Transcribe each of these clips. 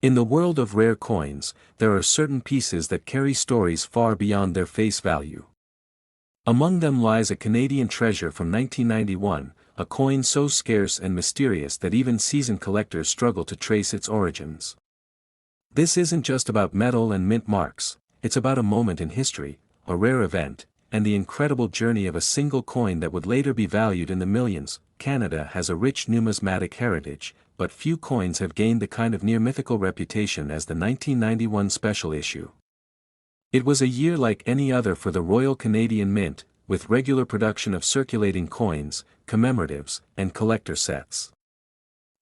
In the world of rare coins, there are certain pieces that carry stories far beyond their face value. Among them lies a Canadian treasure from 1991, a coin so scarce and mysterious that even seasoned collectors struggle to trace its origins. This isn't just about metal and mint marks, it's about a moment in history, a rare event, and the incredible journey of a single coin that would later be valued in the millions. Canada has a rich numismatic heritage, but few coins have gained the kind of near-mythical reputation as the 1991 special issue. It was a year like any other for the Royal Canadian Mint, with regular production of circulating coins, commemoratives, and collector sets.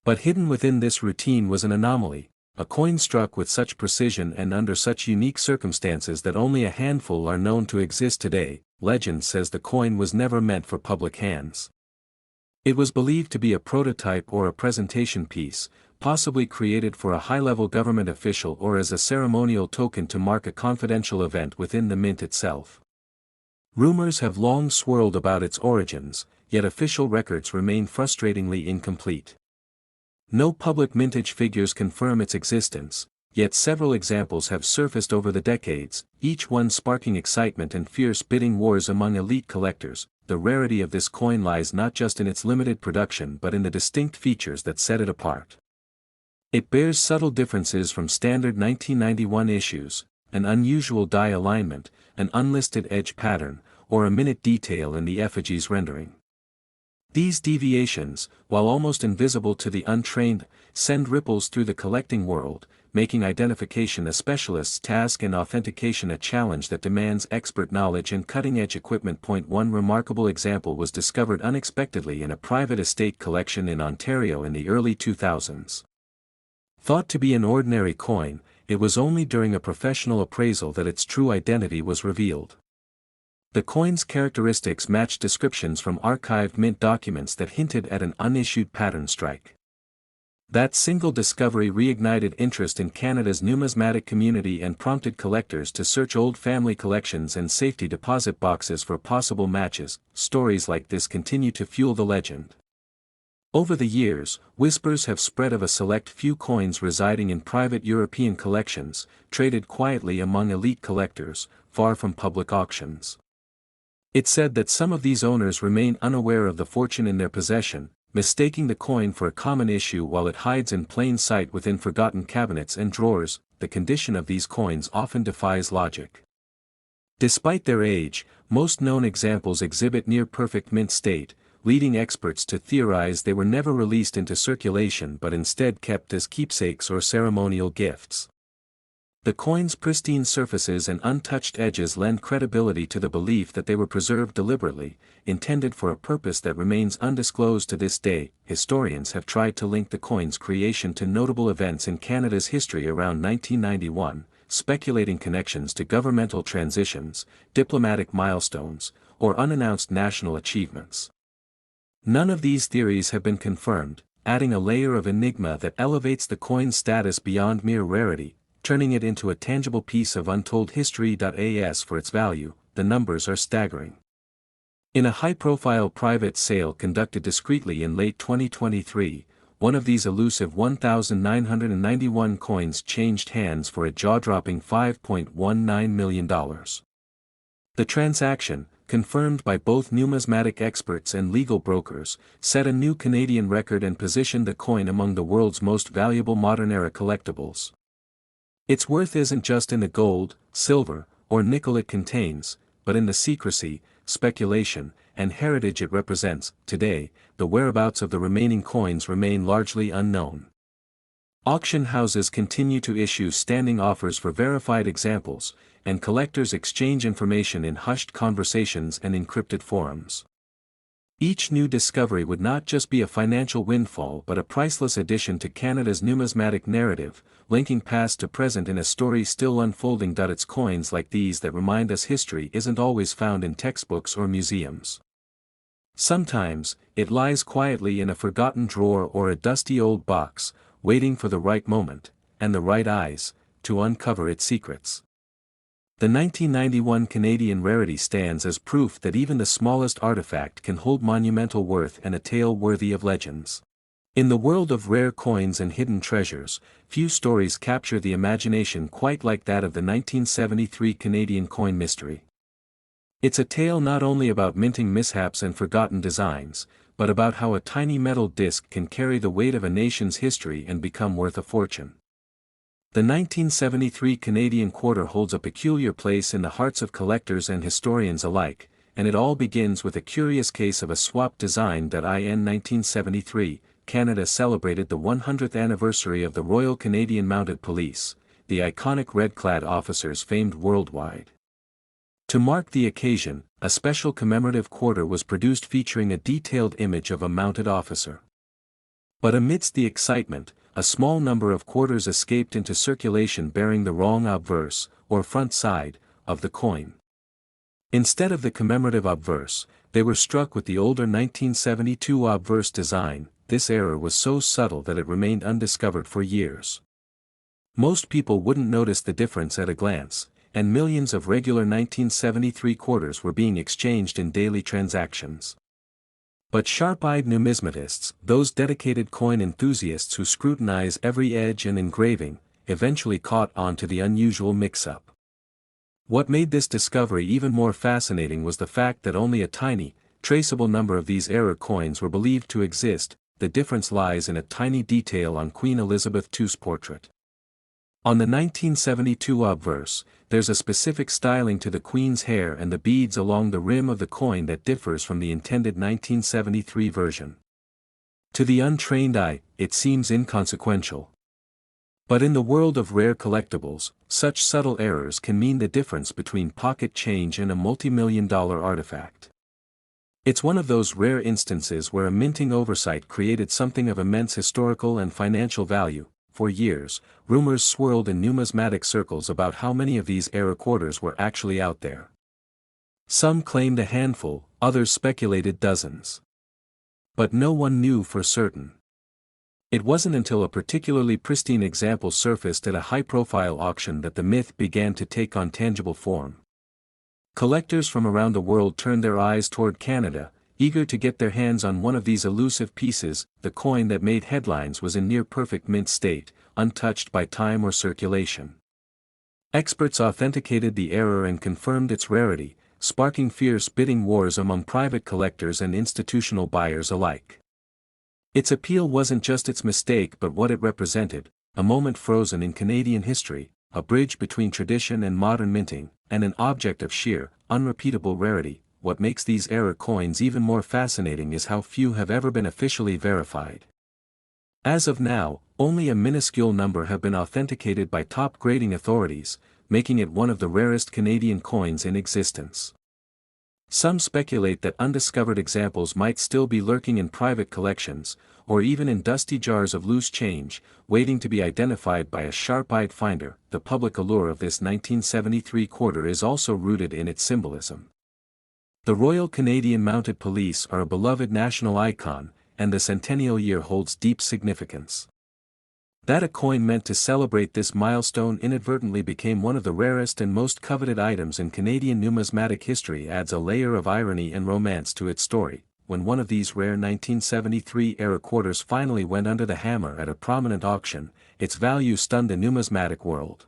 But hidden within this routine was an anomaly, a coin struck with such precision and under such unique circumstances that only a handful are known to exist today. Legend says the coin was never meant for public hands. It was believed to be a prototype or a presentation piece, possibly created for a high-level government official or as a ceremonial token to mark a confidential event within the mint itself. Rumors have long swirled about its origins, yet official records remain frustratingly incomplete. No public mintage figures confirm its existence, yet several examples have surfaced over the decades, each one sparking excitement and fierce bidding wars among elite collectors. The rarity of this coin lies not just in its limited production but in the distinct features that set it apart. It bears subtle differences from standard 1991 issues, an unusual die alignment, an unlisted edge pattern, or a minute detail in the effigy's rendering. These deviations, while almost invisible to the untrained, send ripples through the collecting world, making identification a specialist's task and authentication a challenge that demands expert knowledge and cutting-edge equipment. One remarkable example was discovered unexpectedly in a private estate collection in Ontario in the early 2000s. Thought to be an ordinary coin, it was only during a professional appraisal that its true identity was revealed. The coin's characteristics matched descriptions from archived mint documents that hinted at an unissued pattern strike. That single discovery reignited interest in Canada's numismatic community and prompted collectors to search old family collections and safety deposit boxes for possible matches. Stories like this continue to fuel the legend. Over the years, whispers have spread of a select few coins residing in private European collections, traded quietly among elite collectors, far from public auctions. It's said that some of these owners remain unaware of the fortune in their possession, mistaking the coin for a common issue while it hides in plain sight within forgotten cabinets and drawers. The condition of these coins often defies logic. Despite their age, most known examples exhibit near-perfect mint state, leading experts to theorize they were never released into circulation but instead kept as keepsakes or ceremonial gifts. The coin's pristine surfaces and untouched edges lend credibility to the belief that they were preserved deliberately, intended for a purpose that remains undisclosed to this day. Historians have tried to link the coin's creation to notable events in Canada's history around 1991, speculating connections to governmental transitions, diplomatic milestones, or unannounced national achievements. None of these theories have been confirmed, adding a layer of enigma that elevates the coin's status beyond mere rarity, turning it into a tangible piece of untold history. As for its value, the numbers are staggering. In a high-profile private sale conducted discreetly in late 2023, one of these elusive 1,991 coins changed hands for a jaw-dropping $5.19 million. The transaction, confirmed by both numismatic experts and legal brokers, set a new Canadian record and positioned the coin among the world's most valuable modern-era collectibles. Its worth isn't just in the gold, silver, or nickel it contains, but in the secrecy, speculation, and heritage it represents. Today, the whereabouts of the remaining coins remain largely unknown. Auction houses continue to issue standing offers for verified examples, and collectors exchange information in hushed conversations and encrypted forums. Each new discovery would not just be a financial windfall but a priceless addition to Canada's numismatic narrative, linking past to present in a story still unfolding. It's coins like these that remind us history isn't always found in textbooks or museums. Sometimes, it lies quietly in a forgotten drawer or a dusty old box, waiting for the right moment, and the right eyes, to uncover its secrets. The 1991 Canadian rarity stands as proof that even the smallest artifact can hold monumental worth and a tale worthy of legends. In the world of rare coins and hidden treasures, few stories capture the imagination quite like that of the 1973 Canadian coin mystery. It's a tale not only about minting mishaps and forgotten designs, but about how a tiny metal disc can carry the weight of a nation's history and become worth a fortune. The 1973 Canadian quarter holds a peculiar place in the hearts of collectors and historians alike, and it all begins with a curious case of a swap design that in 1973, Canada celebrated the 100th anniversary of the Royal Canadian Mounted Police, the iconic red-clad officers famed worldwide. To mark the occasion, a special commemorative quarter was produced featuring a detailed image of a mounted officer. But amidst the excitement, a small number of quarters escaped into circulation bearing the wrong obverse, or front side, of the coin. Instead of the commemorative obverse, they were struck with the older 1972 obverse design. This error was so subtle that it remained undiscovered for years. Most people wouldn't notice the difference at a glance, and millions of regular 1973 quarters were being exchanged in daily transactions. But sharp-eyed numismatists, those dedicated coin enthusiasts who scrutinize every edge and engraving, eventually caught on to the unusual mix-up. What made this discovery even more fascinating was the fact that only a tiny, traceable number of these error coins were believed to exist. The difference lies in a tiny detail on Queen Elizabeth II's portrait. On the 1972 obverse, there's a specific styling to the Queen's hair and the beads along the rim of the coin that differs from the intended 1973 version. To the untrained eye, it seems inconsequential. But in the world of rare collectibles, such subtle errors can mean the difference between pocket change and a multi-million-dollar artifact. It's one of those rare instances where a minting oversight created something of immense historical and financial value. For years, rumors swirled in numismatic circles about how many of these error quarters were actually out there. Some claimed a handful, others speculated dozens. But no one knew for certain. It wasn't until a particularly pristine example surfaced at a high-profile auction that the myth began to take on tangible form. Collectors from around the world turned their eyes toward Canada, eager to get their hands on one of these elusive pieces. The coin that made headlines was in near-perfect mint state, untouched by time or circulation. Experts authenticated the error and confirmed its rarity, sparking fierce bidding wars among private collectors and institutional buyers alike. Its appeal wasn't just its mistake but what it represented, a moment frozen in Canadian history, a bridge between tradition and modern minting, and an object of sheer, unrepeatable rarity. What makes these error coins even more fascinating is how few have ever been officially verified. As of now, only a minuscule number have been authenticated by top grading authorities, making it one of the rarest Canadian coins in existence. Some speculate that undiscovered examples might still be lurking in private collections, or even in dusty jars of loose change, waiting to be identified by a sharp-eyed finder. The public allure of this 1973 quarter is also rooted in its symbolism. The Royal Canadian Mounted Police are a beloved national icon, and the centennial year holds deep significance. That a coin meant to celebrate this milestone inadvertently became one of the rarest and most coveted items in Canadian numismatic history adds a layer of irony and romance to its story. When one of these rare 1973 era quarters finally went under the hammer at a prominent auction, its value stunned the numismatic world.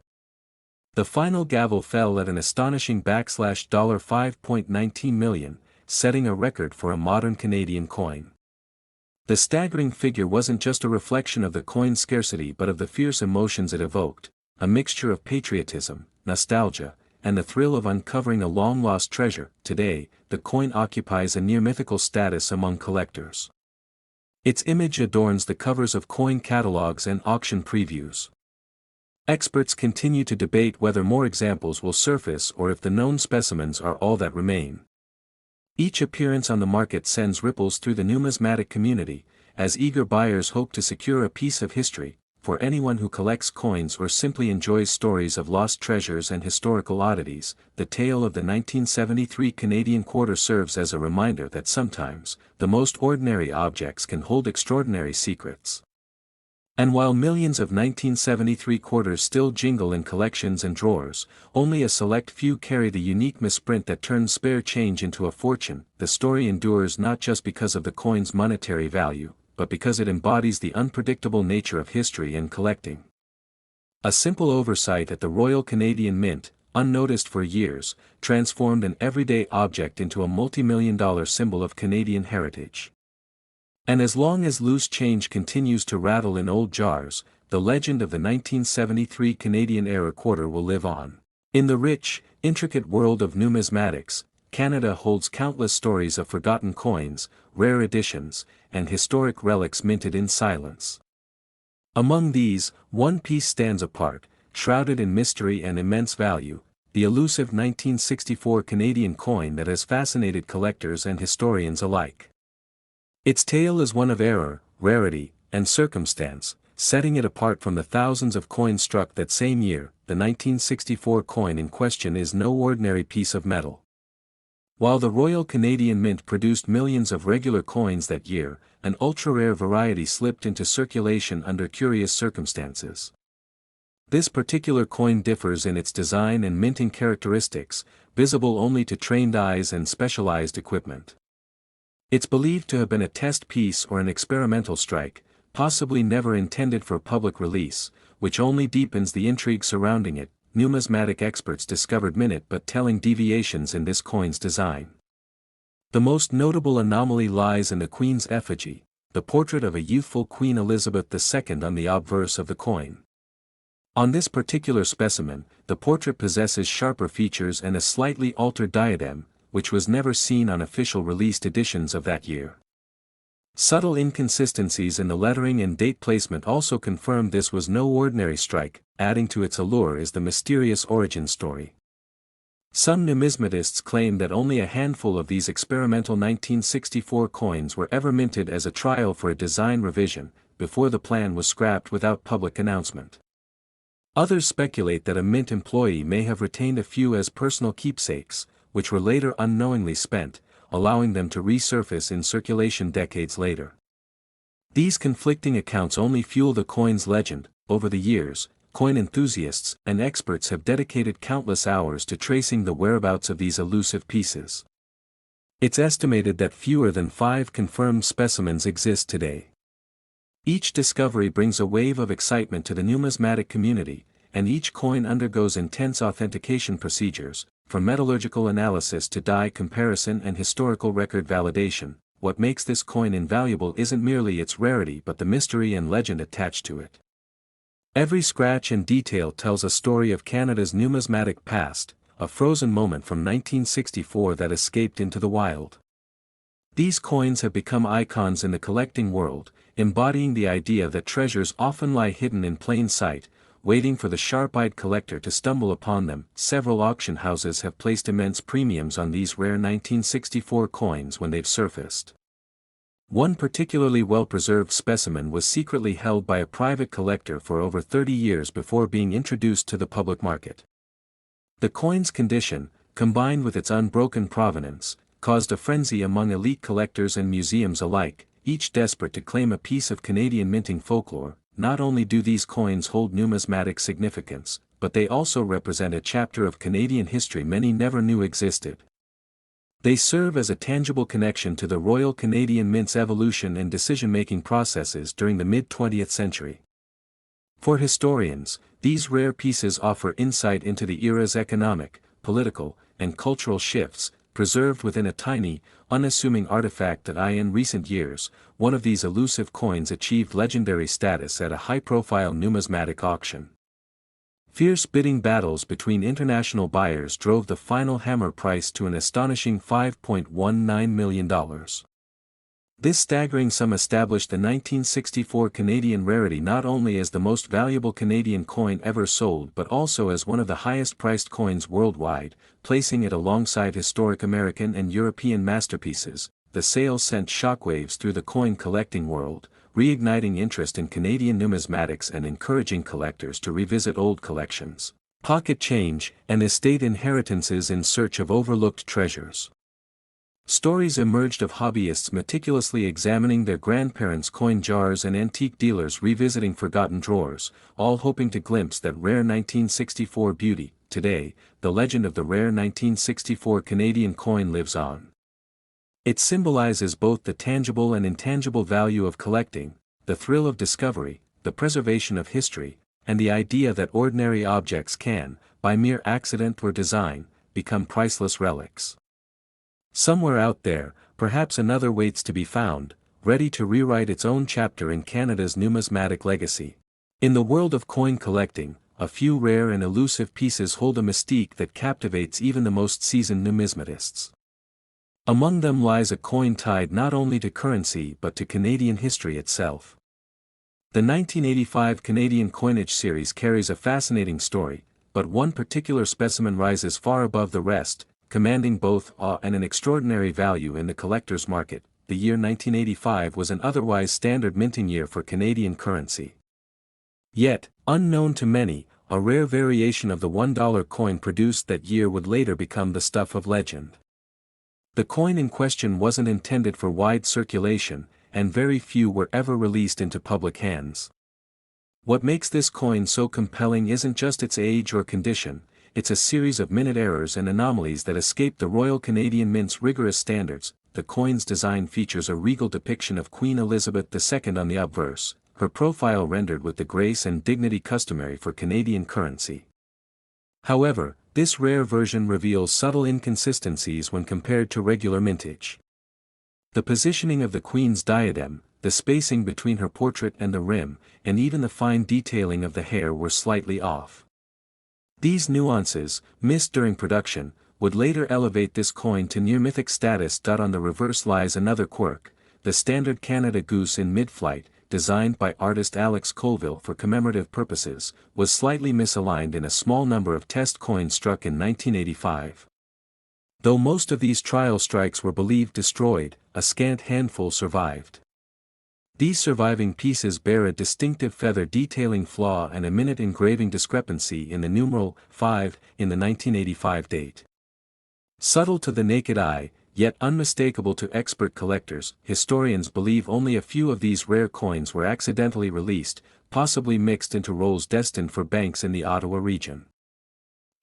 The final gavel fell at an astonishing $5.19 million, setting a record for a modern Canadian coin. The staggering figure wasn't just a reflection of the coin's scarcity but of the fierce emotions it evoked, a mixture of patriotism, nostalgia, and the thrill of uncovering a long-lost treasure. Today, the coin occupies a near-mythical status among collectors. Its image adorns the covers of coin catalogs and auction previews. Experts continue to debate whether more examples will surface or if the known specimens are all that remain. Each appearance on the market sends ripples through the numismatic community, as eager buyers hope to secure a piece of history. For anyone who collects coins or simply enjoys stories of lost treasures and historical oddities, the tale of the 1973 Canadian quarter serves as a reminder that sometimes, the most ordinary objects can hold extraordinary secrets. And while millions of 1973 quarters still jingle in collections and drawers, only a select few carry the unique misprint that turns spare change into a fortune. The story endures not just because of the coin's monetary value, but because it embodies the unpredictable nature of history and collecting. A simple oversight at the Royal Canadian Mint, unnoticed for years, transformed an everyday object into a multi-million-dollar symbol of Canadian heritage. And as long as loose change continues to rattle in old jars, the legend of the 1973 Canadian-era quarter will live on. In the rich, intricate world of numismatics, Canada holds countless stories of forgotten coins, rare editions, and historic relics minted in silence. Among these, one piece stands apart, shrouded in mystery and immense value, the elusive 1964 Canadian coin that has fascinated collectors and historians alike. Its tale is one of error, rarity, and circumstance, setting it apart from the thousands of coins struck that same year. The 1964 coin in question is no ordinary piece of metal. While the Royal Canadian Mint produced millions of regular coins that year, an ultra-rare variety slipped into circulation under curious circumstances. This particular coin differs in its design and minting characteristics, visible only to trained eyes and specialized equipment. It's believed to have been a test piece or an experimental strike, possibly never intended for public release, which only deepens the intrigue surrounding it. Numismatic experts discovered minute but telling deviations in this coin's design. The most notable anomaly lies in the Queen's effigy, the portrait of a youthful Queen Elizabeth II on the obverse of the coin. On this particular specimen, the portrait possesses sharper features and a slightly altered diadem, which was never seen on official released editions of that year. Subtle inconsistencies in the lettering and date placement also confirmed this was no ordinary strike. Adding to its allure is the mysterious origin story. Some numismatists claim that only a handful of these experimental 1964 coins were ever minted as a trial for a design revision, before the plan was scrapped without public announcement. Others speculate that a mint employee may have retained a few as personal keepsakes, which were later unknowingly spent, allowing them to resurface in circulation decades later. These conflicting accounts only fuel the coin's legend. Over the years, coin enthusiasts and experts have dedicated countless hours to tracing the whereabouts of these elusive pieces. It's estimated that fewer than 5 confirmed specimens exist today. Each discovery brings a wave of excitement to the numismatic community, and each coin undergoes intense authentication procedures, from metallurgical analysis to die comparison and historical record validation. What makes this coin invaluable isn't merely its rarity but the mystery and legend attached to it. Every scratch and detail tells a story of Canada's numismatic past, a frozen moment from 1964 that escaped into the wild. These coins have become icons in the collecting world, embodying the idea that treasures often lie hidden in plain sight, waiting for the sharp-eyed collector to stumble upon them. Several auction houses have placed immense premiums on these rare 1964 coins when they've surfaced. One particularly well-preserved specimen was secretly held by a private collector for over 30 years before being introduced to the public market. The coin's condition, combined with its unbroken provenance, caused a frenzy among elite collectors and museums alike, each desperate to claim a piece of Canadian minting folklore. Not only do these coins hold numismatic significance, but they also represent a chapter of Canadian history many never knew existed. They serve as a tangible connection to the Royal Canadian Mint's evolution and decision-making processes during the mid-20th century. For historians, these rare pieces offer insight into the era's economic, political, and cultural shifts, preserved within a tiny, unassuming artifact that in recent years, one of these elusive coins achieved legendary status at a high-profile numismatic auction. Fierce bidding battles between international buyers drove the final hammer price to an astonishing $5.19 million. This staggering sum established the 1964 Canadian rarity not only as the most valuable Canadian coin ever sold but also as one of the highest-priced coins worldwide, placing it alongside historic American and European masterpieces. The sale sent shockwaves through the coin collecting world, reigniting interest in Canadian numismatics and encouraging collectors to revisit old collections, pocket change, and estate inheritances in search of overlooked treasures. Stories emerged of hobbyists meticulously examining their grandparents' coin jars and antique dealers revisiting forgotten drawers, all hoping to glimpse that rare 1964 beauty. Today, the legend of the rare 1964 Canadian coin lives on. It symbolizes both the tangible and intangible value of collecting, the thrill of discovery, the preservation of history, and the idea that ordinary objects can, by mere accident or design, become priceless relics. Somewhere out there, perhaps another waits to be found, ready to rewrite its own chapter in Canada's numismatic legacy. In the world of coin collecting, a few rare and elusive pieces hold a mystique that captivates even the most seasoned numismatists. Among them lies a coin tied not only to currency but to Canadian history itself. The 1985 Canadian coinage series carries a fascinating story, but one particular specimen rises far above the rest, commanding both awe and an extraordinary value in the collector's market. The year 1985 was an otherwise standard minting year for Canadian currency. Yet, unknown to many, a rare variation of the $1 coin produced that year would later become the stuff of legend. The coin in question wasn't intended for wide circulation, and very few were ever released into public hands. What makes this coin so compelling isn't just its age or condition, it's a series of minute errors and anomalies that escape the Royal Canadian Mint's rigorous standards. The coin's design features a regal depiction of Queen Elizabeth II on the obverse, her profile rendered with the grace and dignity customary for Canadian currency. However, this rare version reveals subtle inconsistencies when compared to regular mintage. The positioning of the Queen's diadem, the spacing between her portrait and the rim, and even the fine detailing of the hair were slightly off. These nuances, missed during production, would later elevate this coin to near-mythic status. On the reverse lies another quirk, the standard Canada Goose in mid-flight, designed by artist Alex Colville for commemorative purposes, was slightly misaligned in a small number of test coins struck in 1985. Though most of these trial strikes were believed destroyed, a scant handful survived. These surviving pieces bear a distinctive feather detailing flaw and a minute engraving discrepancy in the numeral 5 in the 1985 date. Subtle to the naked eye, yet unmistakable to expert collectors, historians believe only a few of these rare coins were accidentally released, possibly mixed into rolls destined for banks in the Ottawa region.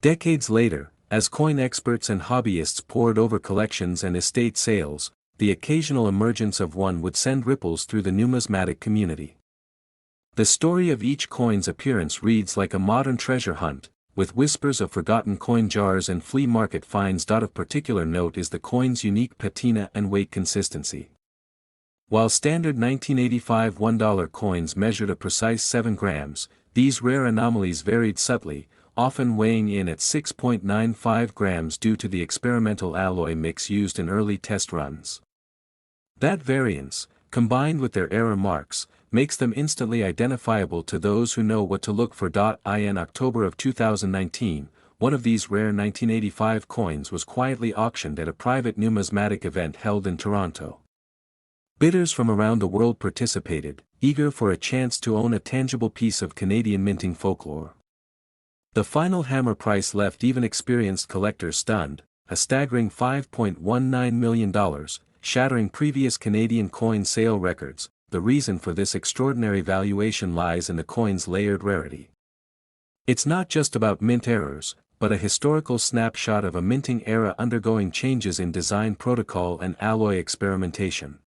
Decades later, as coin experts and hobbyists pored over collections and estate sales, the occasional emergence of one would send ripples through the numismatic community. The story of each coin's appearance reads like a modern treasure hunt, with whispers of forgotten coin jars and flea market finds. Of particular note is the coin's unique patina and weight consistency. While standard 1985 $1 coins measured a precise 7 grams, these rare anomalies varied subtly, often weighing in at 6.95 grams due to the experimental alloy mix used in early test runs. That variance, combined with their error marks, makes them instantly identifiable to those who know what to look for. In October of 2019, one of these rare 1985 coins was quietly auctioned at a private numismatic event held in Toronto. Bidders from around the world participated, eager for a chance to own a tangible piece of Canadian minting folklore. The final hammer price left even experienced collectors stunned, a staggering $5.19 million, shattering previous Canadian coin sale records. The reason for this extraordinary valuation lies in the coin's layered rarity. It's not just about mint errors, but a historical snapshot of a minting era undergoing changes in design protocol and alloy experimentation.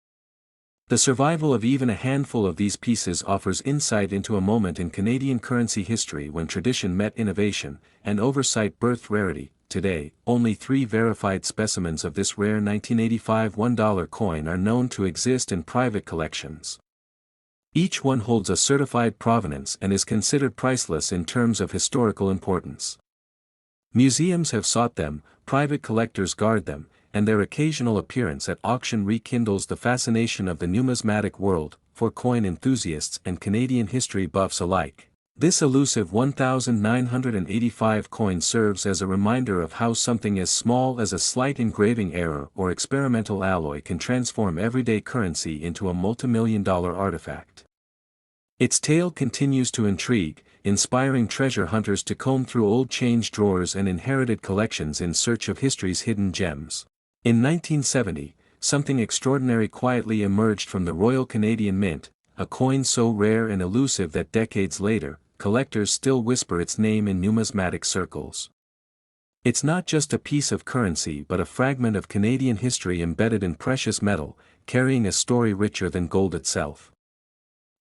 The survival of even a handful of these pieces offers insight into a moment in Canadian currency history when tradition met innovation, and oversight birthed rarity. Today, only 3 verified specimens of this rare 1985 $1 coin are known to exist in private collections. Each one holds a certified provenance and is considered priceless in terms of historical importance. Museums have sought them, private collectors guard them, and their occasional appearance at auction rekindles the fascination of the numismatic world, for coin enthusiasts and Canadian history buffs alike. This elusive 1985 coin serves as a reminder of how something as small as a slight engraving error or experimental alloy can transform everyday currency into a multimillion-dollar artifact. Its tale continues to intrigue, inspiring treasure hunters to comb through old change drawers and inherited collections in search of history's hidden gems. In 1970, something extraordinary quietly emerged from the Royal Canadian Mint, a coin so rare and elusive that decades later, collectors still whisper its name in numismatic circles. It's not just a piece of currency but a fragment of Canadian history embedded in precious metal, carrying a story richer than gold itself.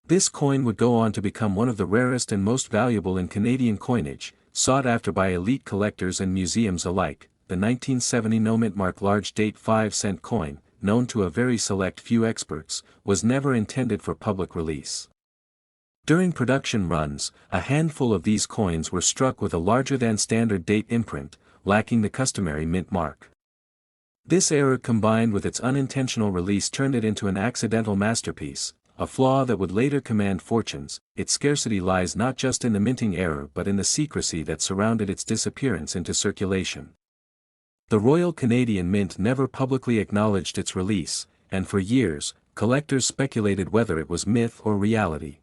This coin would go on to become one of the rarest and most valuable in Canadian coinage, sought after by elite collectors and museums alike. The 1970 Nommark large-date 5-cent coin, known to a very select few experts, was never intended for public release. During production runs, a handful of these coins were struck with a larger-than-standard date imprint, lacking the customary mint mark. This error combined with its unintentional release turned it into an accidental masterpiece, a flaw that would later command fortunes. Its scarcity lies not just in the minting error but in the secrecy that surrounded its disappearance into circulation. The Royal Canadian Mint never publicly acknowledged its release, and for years, collectors speculated whether it was myth or reality.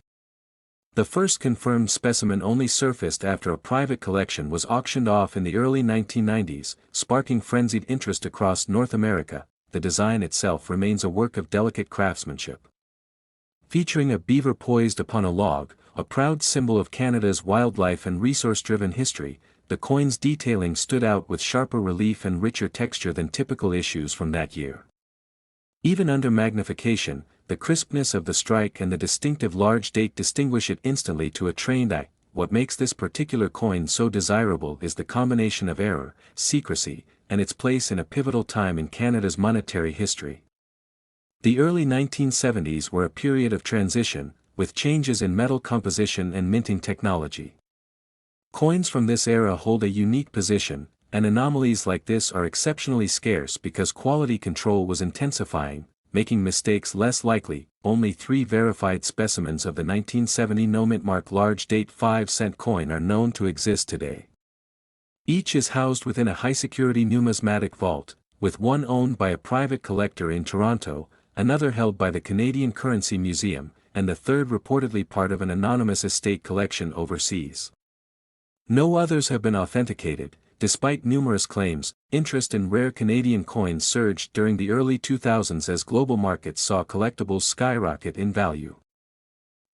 The first confirmed specimen only surfaced after a private collection was auctioned off in the early 1990s, sparking frenzied interest across North America. The design itself remains a work of delicate craftsmanship. Featuring a beaver poised upon a log, a proud symbol of Canada's wildlife and resource-driven history, the coin's detailing stood out with sharper relief and richer texture than typical issues from that year. Even under magnification, the crispness of the strike and the distinctive large date distinguish it instantly to a trained eye. What makes this particular coin so desirable is the combination of error, secrecy, and its place in a pivotal time in Canada's monetary history. The early 1970s were a period of transition, with changes in metal composition and minting technology. Coins from this era hold a unique position, and anomalies like this are exceptionally scarce because quality control was intensifying, making mistakes less likely. Only 3 verified specimens of the 1970 Nommark large-date 5-cent coin are known to exist today. Each is housed within a high-security numismatic vault, with one owned by a private collector in Toronto, another held by the Canadian Currency Museum, and the third reportedly part of an anonymous estate collection overseas. No others have been authenticated. Despite numerous claims, interest in rare Canadian coins surged during the early 2000s as global markets saw collectibles skyrocket in value.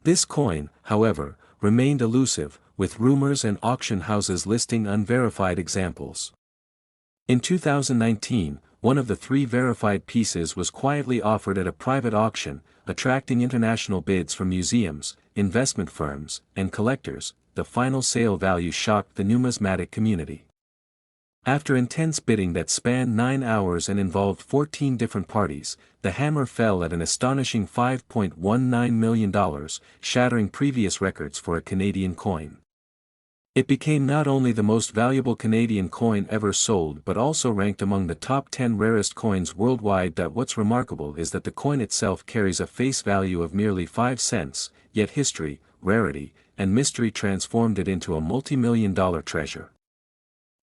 This coin, however, remained elusive, with rumors and auction houses listing unverified examples. In 2019, one of the 3 verified pieces was quietly offered at a private auction, attracting international bids from museums, investment firms, and collectors. The final sale value shocked the numismatic community. After intense bidding that spanned 9 hours and involved 14 different parties, the hammer fell at an astonishing $5.19 million, shattering previous records for a Canadian coin. It became not only the most valuable Canadian coin ever sold but also ranked among the top 10 rarest coins worldwide. What's remarkable is that the coin itself carries a face value of merely 5 cents, yet history, rarity, and mystery transformed it into a multi-million-dollar treasure.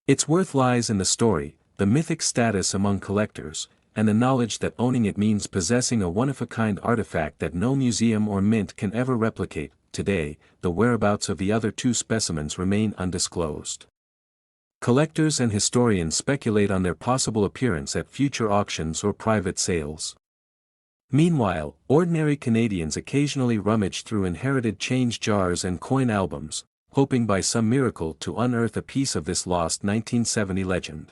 Its worth lies in the story, the mythic status among collectors, and the knowledge that owning it means possessing a one-of-a-kind artifact that no museum or mint can ever replicate. Today, the whereabouts of the other 2 specimens remain undisclosed. Collectors and historians speculate on their possible appearance at future auctions or private sales. Meanwhile, ordinary Canadians occasionally rummage through inherited change jars and coin albums, hoping by some miracle to unearth a piece of this lost 1970 legend.